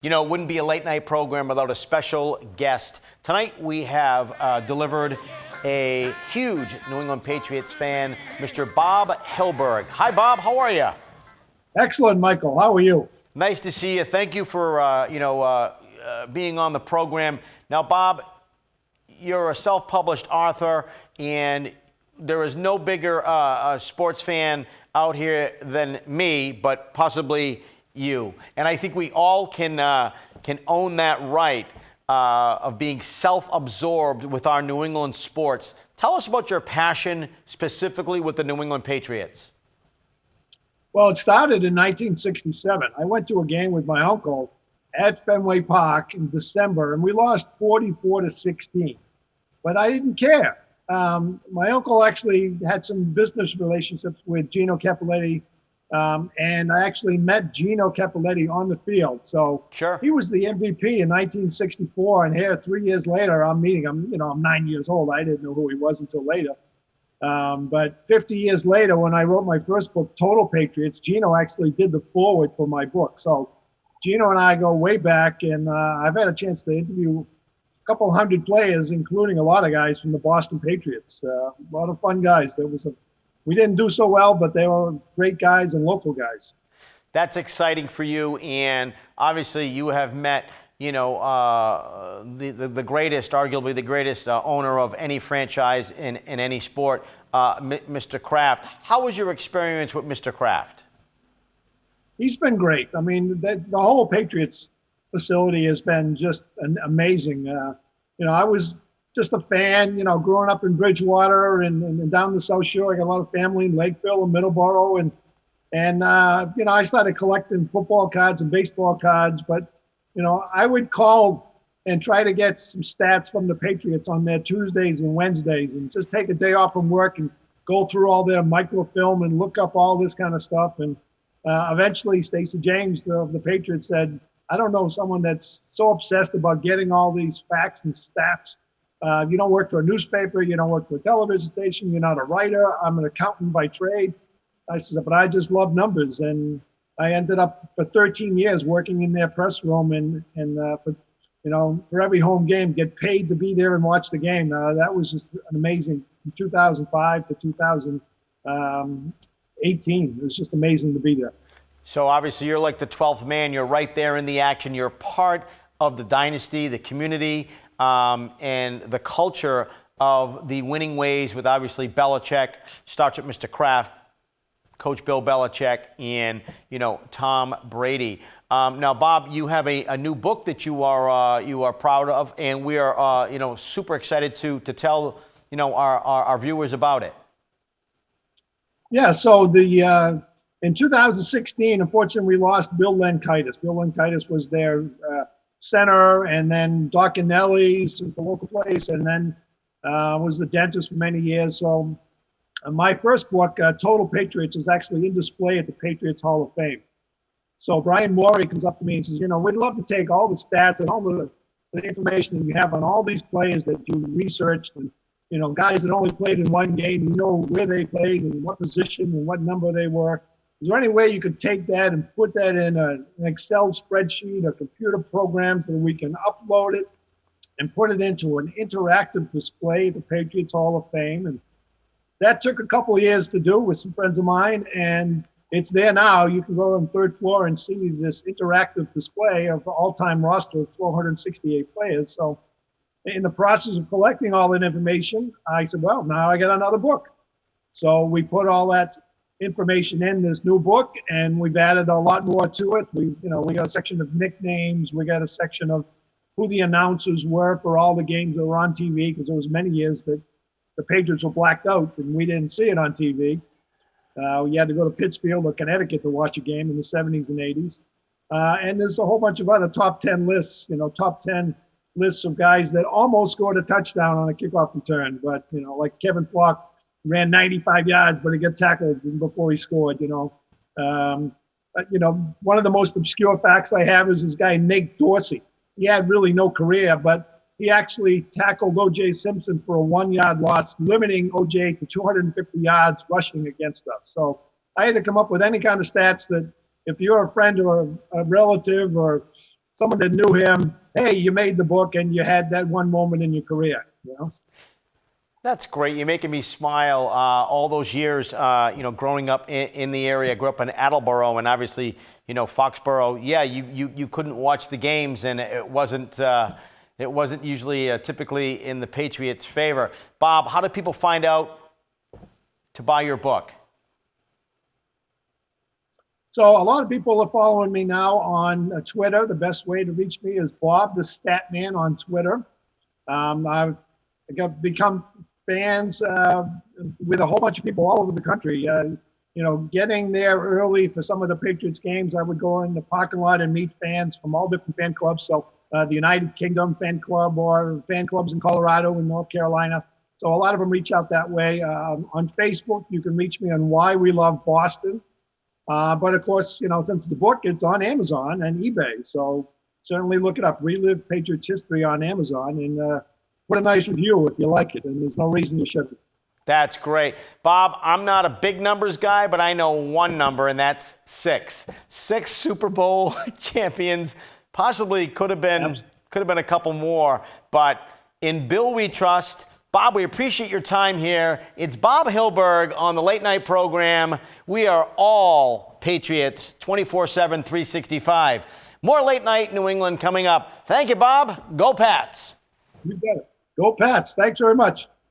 You know, it wouldn't be a late night program without a special guest. Tonight we have delivered a huge New England Patriots fan, Mr. Bob Hyldburg. Hi, Bob. How are you? Excellent, Michael. How are you? Nice to see you. Thank you for being on the program. Now, Bob, you're a self-published author, and there is no bigger sports fan out here than me, but possibly you. And I think we all can own that right of being self-absorbed with our New England sports. Tell us about your passion specifically with the New England Patriots. Well, it started in 1967. I went to a game with my uncle at Fenway Park in December, and we lost 44-16. But I didn't care. My uncle actually had some business relationships with Gino Cappelletti, and I actually met Gino Cappelletti on the field. So Sure. He was the MVP in 1964, and here 3 years later, I'm meeting him. I'm 9 years old. I didn't know who he was until later. But 50 years later, when I wrote my first book, Total Patriots, Gino actually did the foreword for my book. So Gino and I go way back, and I've had a chance to interview a couple hundred players, including a lot of guys from the Boston Patriots. A lot of fun guys. We didn't do so well, but they were great guys and local guys. That's exciting for you, and obviously you have met, the greatest, arguably the greatest owner of any franchise in any sport, Mr. Kraft. How was your experience with Mr. Kraft? He's been great. I mean, the whole Patriots facility has been just amazing. I was just a fan, growing up in Bridgewater and down the South Shore. I got a lot of family in Lakeville and Middleborough. And I started collecting football cards and baseball cards. But, I would call and try to get some stats from the Patriots on their Tuesdays and Wednesdays and just take a day off from work and go through all their microfilm and look up all this kind of stuff. And eventually, Stacey James of the Patriots said, I don't know someone that's so obsessed about getting all these facts and stats. You don't work for a newspaper. You don't work for a television station. You're not a writer. I'm an accountant by trade. I said, but I just love numbers. And I ended up for 13 years working in their press room and for every home game, get paid to be there and watch the game. That was just an amazing, from 2005 to 2018. It was just amazing to be there. So obviously you're like the 12th man. You're right there in the action. You're part of the dynasty, the community, and the culture of the winning ways with obviously Belichick, starts with Mr. Kraft, Coach Bill Belichick, and, Tom Brady. Now, Bob, you have a new book that you are proud of, and we are, super excited to tell, our viewers about it. Yeah, so in 2016, unfortunately, we lost Bill Lenkitis. Bill Lenkitis was their center, and then Doc Anelli's at the local place, and then was the dentist for many years. So my first book, Total Patriots, is actually in display at the Patriots Hall of Fame. So Brian Morey comes up to me and says, we'd love to take all the stats and all the information that you have on all these players that you researched, and guys that only played in one game, where they played and what position and what number they were. Is there any way you could take that and put that in an Excel spreadsheet or computer program so that we can upload it and put it into an interactive display at the Patriots Hall of Fame? And that took a couple of years to do with some friends of mine, and it's there now. You can go on the third floor and see this interactive display of the all-time roster of 1,268 players. So in the process of collecting all that information, I said, well, now I got another book. So we put all that information in this new book, and we've added a lot more to it. We got a section of nicknames. We got a section of who the announcers were for all the games that were on TV, because there was many years that the Patriots were blacked out and we didn't see it on TV. We had to go to Pittsfield or Connecticut to watch a game in the 70s and 80s. And there's a whole bunch of other top 10 lists, top 10 lists of guys that almost scored a touchdown on a kickoff return. But, like Kevin Flock ran 95 yards, but he got tackled before he scored, One of the most obscure facts I have is this guy, Nate Dorsey. He had really no career, but he actually tackled O.J. Simpson for a 1-yard loss, limiting O.J. to 250 yards rushing against us. So I had to come up with any kind of stats that if you're a friend or a relative or someone that knew him, hey, you made the book and you had that one moment in your career, you know? That's great. You're making me smile. All those years, growing up in the area. I grew up in Attleboro, and obviously, Foxborough. Yeah, you couldn't watch the games, and it wasn't usually typically in the Patriots' favor. Bob, how do people find out to buy your book? So a lot of people are following me now on Twitter. The best way to reach me is Bob the Statman on Twitter. I've become fans with a whole bunch of people all over the country. Getting there early for some of the Patriots games, I would go in the parking lot and meet fans from all different fan clubs. So the United Kingdom fan club or fan clubs in Colorado and North Carolina. So a lot of them reach out that way. On Facebook, you can reach me on Why We Love Boston. But of course, since the book, it's on Amazon and eBay. So certainly look it up. Relive Patriots History on Amazon and put a nice review if you like it. And there's no reason you shouldn't. That's great. Bob, I'm not a big numbers guy, but I know one number, and that's 6. 6 Super Bowl champions. Possibly could have been a couple more. But in Bill we trust. Bob, we appreciate your time here. It's Bob Hyldburg on the late night program. We are all Patriots 24/7, 365. More late night New England coming up. Thank you, Bob. Go Pats. You got it. Go Pats. Thanks very much.